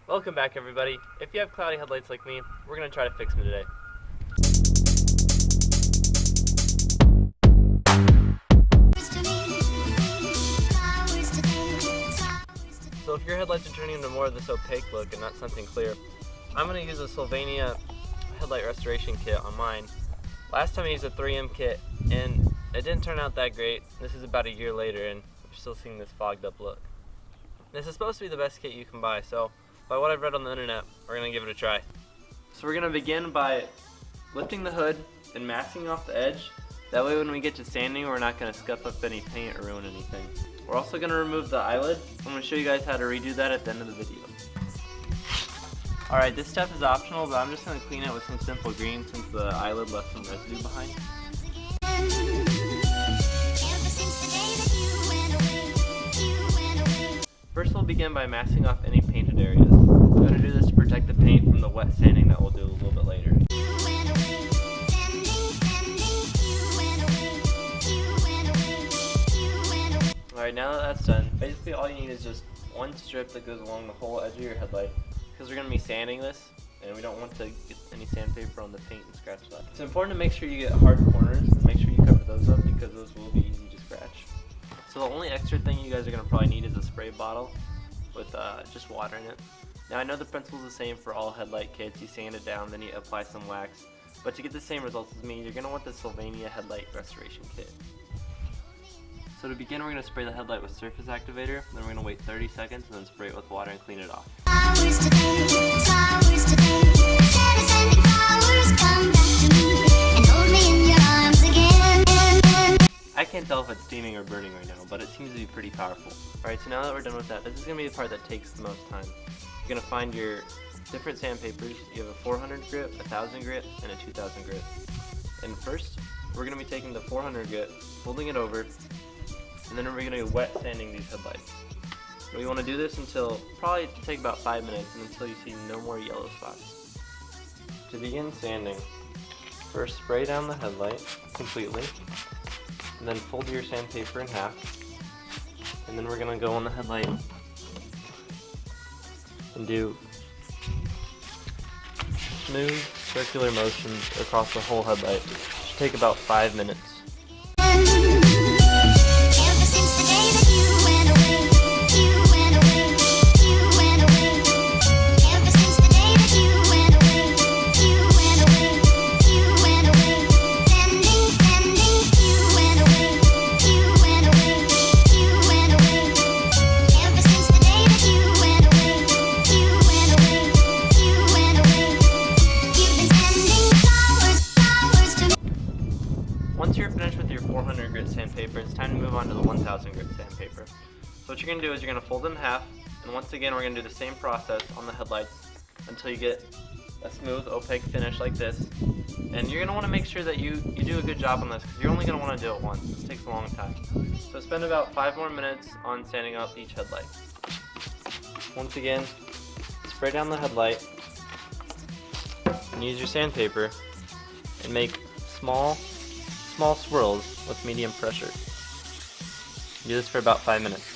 Welcome back, everybody. If you have cloudy headlights like me, we're going to try to fix them today. So if your headlights are turning into more of this opaque look and not something clear, I'm going to use a SYLVANIA Headlight Restoration Kit on mine. Last time I used a 3M kit and it didn't turn out that great. This is about a year later and we're still seeing this fogged up look. This is supposed to be the best kit you can buy, so by what I've read on the internet, we're going to give it a try. So we're going to begin by lifting the hood and masking off the edge. That way when we get to sanding, we're not going to scuff up any paint or ruin anything. We're also going to remove the eyelid. I'm going to show you guys how to redo that at the end of the video. Alright, this step is optional, but I'm just going to clean it with some simple green since the eyelid left some residue behind. First we'll begin by masking off any painted areas. We're going to do this to protect the paint from the wet sanding that we'll do a little bit later. Alright, now that that's done, basically all you need is just one strip that goes along the whole edge of your headlight, because we're going to be sanding this and we don't want to get any sandpaper on the paint and scratch that. It's important to make sure you get hard corners and make sure you cover those up because those will be easy to scratch. So the only extra thing you guys are going to probably need is a spray bottle with just water in it. Now I know the principle is the same for all headlight kits. You sand it down, then you apply some wax. But to get the same results as me, you're going to want the SYLVANIA Headlight Restoration Kit. So to begin, we're going to spray the headlight with surface activator, then we're going to wait 30 seconds and then spray it with water and clean it off. I can't tell if it's steaming or burning right now, but it seems to be pretty powerful. Alright, so now that we're done with that, this is going to be the part that takes the most time. You're going to find your different sandpapers. You have a 400 grit, a 1000 grit, and a 2000 grit. And first, we're going to be taking the 400 grit, folding it over, and then we're going to be wet sanding these headlights. We want to do this until, probably take about 5 minutes, and until you see no more yellow spots. To begin sanding, first spray down the headlight completely, and then fold your sandpaper in half, and then we're going to go on the headlight and do smooth circular motions across the whole headlight. It should take about 5 minutes. Once you're finished with your 400 grit sandpaper, it's time to move on to the 1000 grit sandpaper. So what you're going to do is you're going to fold it in half, and once again we're going to do the same process on the headlights until you get a smooth, opaque finish like this. And you're going to want to make sure that you do a good job on this, because you're only going to want to do it once. This takes a long time. So spend about 5 more minutes on sanding out each headlight. Once again, spray down the headlight and use your sandpaper and make small swirls with medium pressure. Do this for about 5 minutes.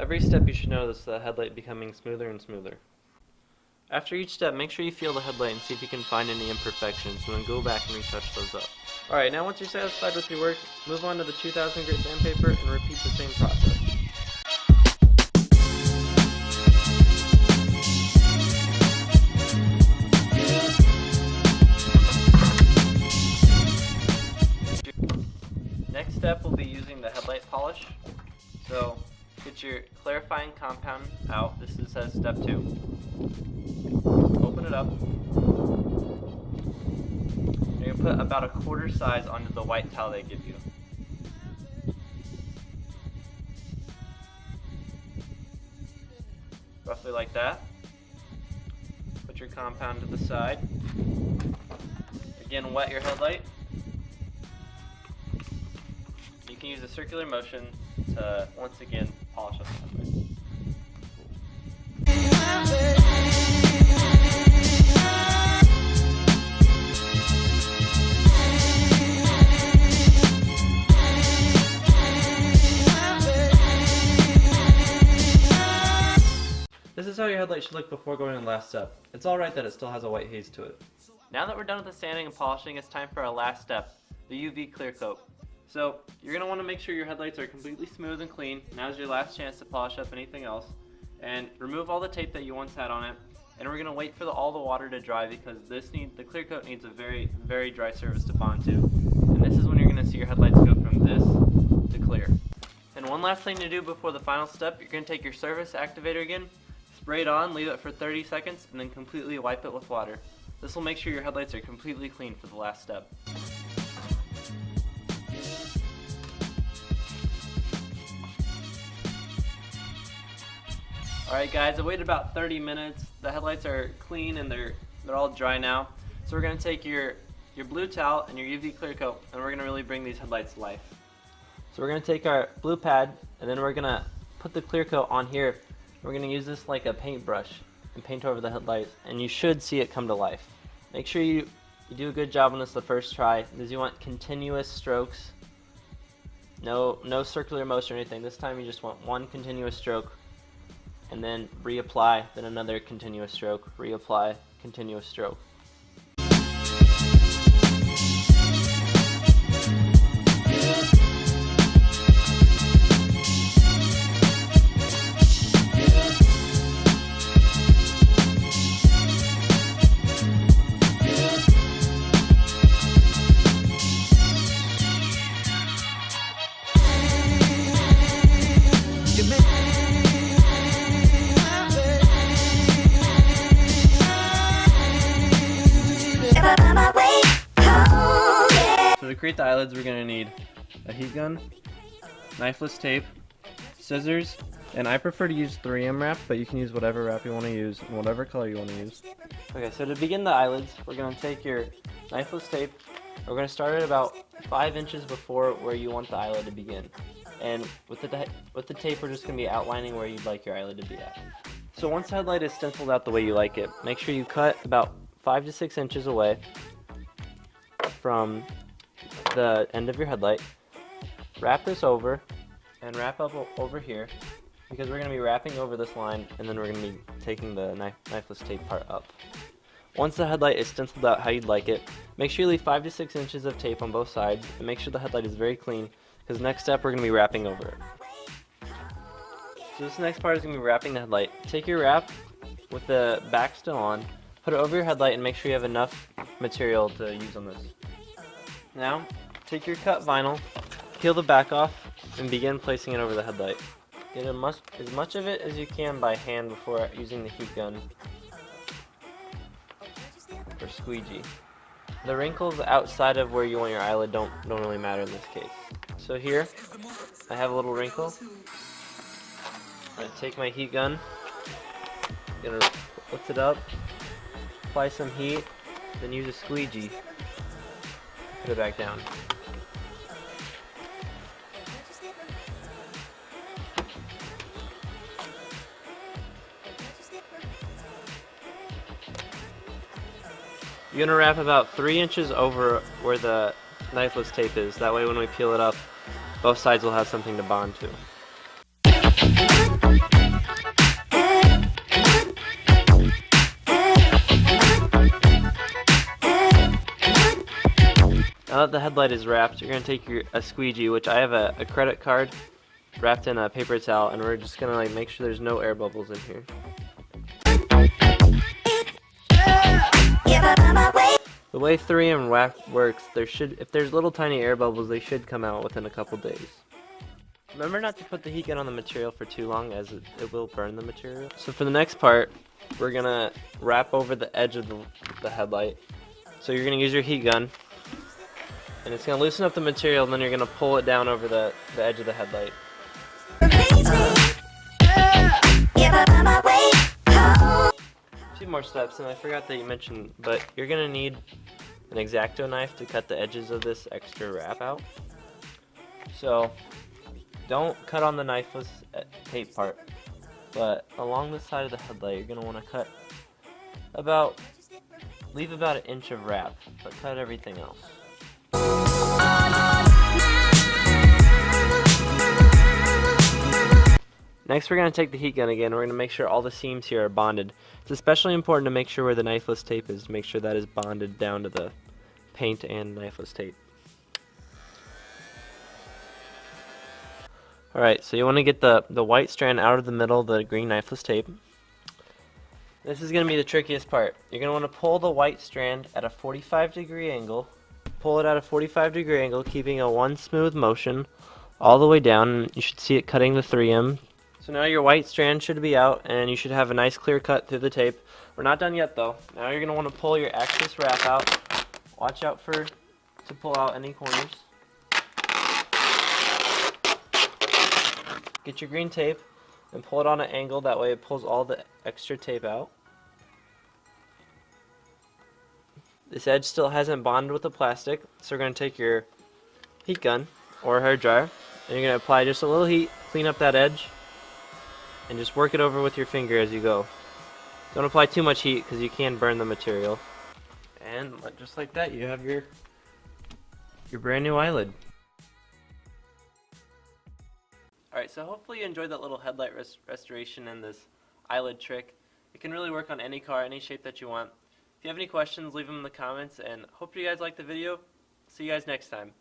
Every step you should notice the headlight becoming smoother and smoother. After each step, make sure you feel the headlight and see if you can find any imperfections, and then go back and retouch those up. Alright, now once you're satisfied with your work, move on to the 2000 grit sandpaper and repeat the same process. Next step will be using the headlight polish. So get your clarifying compound out. This says step 2. Open it up. You're going to put about a quarter size onto the white towel they give you. Roughly like that. Put your compound to the side. Again, wet your headlight. You can use a circular motion to, once again, polish up the headlight. how your headlight should look before going to the last step. It's alright that it still has a white haze to it. Now that we're done with the sanding and polishing, it's time for our last step, the UV clear coat. So you're going to want to make sure your headlights are completely smooth and clean. Now's your last chance to polish up anything else. And remove all the tape that you once had on it. And we're going to wait for all the water to dry because the clear coat needs a very, very dry surface to bond to. And this is when you're going to see your headlights go from this to clear. And one last thing to do before the final step, you're going to take your surface activator again, spray it on, leave it for 30 seconds, and then completely wipe it with water. This will make sure your headlights are completely clean for the last step. Alright guys, I waited about 30 minutes. The headlights are clean and they're all dry now. So we're going to take your blue towel and your UV clear coat and we're going to really bring these headlights to life. So we're going to take our blue pad and then we're going to put the clear coat on here. We're going to use this like a paintbrush and paint over the headlights and you should see it come to life. Make sure you do a good job on this the first try because you want continuous strokes. No circular motion or anything. This time you just want one continuous stroke and then reapply, then another continuous stroke, reapply, continuous stroke. So to create the eyelids, we're going to need a heat gun, knifeless tape, scissors, and I prefer to use 3M wrap, but you can use whatever wrap you want to use and whatever color you want to use. Okay, so to begin the eyelids, we're going to take your knifeless tape. We're going to start at about 5 inches before where you want the eyelid to begin. And with the tape, we're just going to be outlining where you'd like your eyelid to be at. So once the headlight is stenciled out the way you like it, make sure you cut about 5 to 6 inches away from the end of your headlight. Wrap this over and wrap up over here because we're going to be wrapping over this line and then we're going to be taking the knifeless tape part up. Once the headlight is stenciled out how you'd like it, make sure you leave 5 to 6 inches of tape on both sides and make sure the headlight is very clean because next step we're going to be wrapping over it. So this next part is going to be wrapping the headlight. Take your wrap with the back still on, put it over your headlight and make sure you have enough material to use on this. Now, take your cut vinyl, peel the back off, and begin placing it over the headlight. Get as much of it as you can by hand before using the heat gun or squeegee. The wrinkles outside of where you want your eyelid don't really matter in this case. So here, I have a little wrinkle. I'm gonna take my heat gun, gonna lift it up, apply some heat, then use a squeegee. Put it back down. You're gonna wrap about 3 inches over where the knifeless tape is. That way when we peel it up, both sides will have something to bond to. Now that the headlight is wrapped, you're going to take a squeegee, which I have a credit card wrapped in a paper towel, and we're just going to make sure there's no air bubbles in here. The way 3M wrap works, if there's little tiny air bubbles, they should come out within a couple days. Remember not to put the heat gun on the material for too long as it will burn the material. So for the next part, we're going to wrap over the edge of the headlight. So you're going to use your heat gun. And it's going to loosen up the material, and then you're going to pull it down over the edge of the headlight. A few more steps, and I forgot that you mentioned, but you're going to need an X-Acto knife to cut the edges of this extra wrap out. So don't cut on the knifeless tape part, but along the side of the headlight, you're going to want to leave about an inch of wrap, but cut everything else. Next we're going to take the heat gun again. We're going to make sure all the seams here are bonded. It's especially important to make sure where the knifeless tape is, to make sure that is bonded down to the paint and knifeless tape. Alright, so you want to get the white strand out of the middle of the green knifeless tape. This is going to be the trickiest part. You're going to want to pull the white strand at a 45-degree angle. Pull it at a 45-degree angle, keeping a one smooth motion all the way down. You should see it cutting the 3M. So now your white strand should be out, and you should have a nice clear cut through the tape. We're not done yet though. Now you're going to want to pull your axis wrap out. Watch out to pull out any corners. Get your green tape and pull it on an angle, that way it pulls all the extra tape out. This edge still hasn't bonded with the plastic, so we're going to take your heat gun or hair dryer and you're going to apply just a little heat, clean up that edge, and just work it over with your finger as you go. Don't apply too much heat because you can burn the material. And just like that, you have your brand new eyelid. Alright, so hopefully you enjoyed that little headlight restoration and this eyelid trick. It can really work on any car, any shape that you want. If you have any questions, leave them in the comments, and hope you guys liked the video. See you guys next time.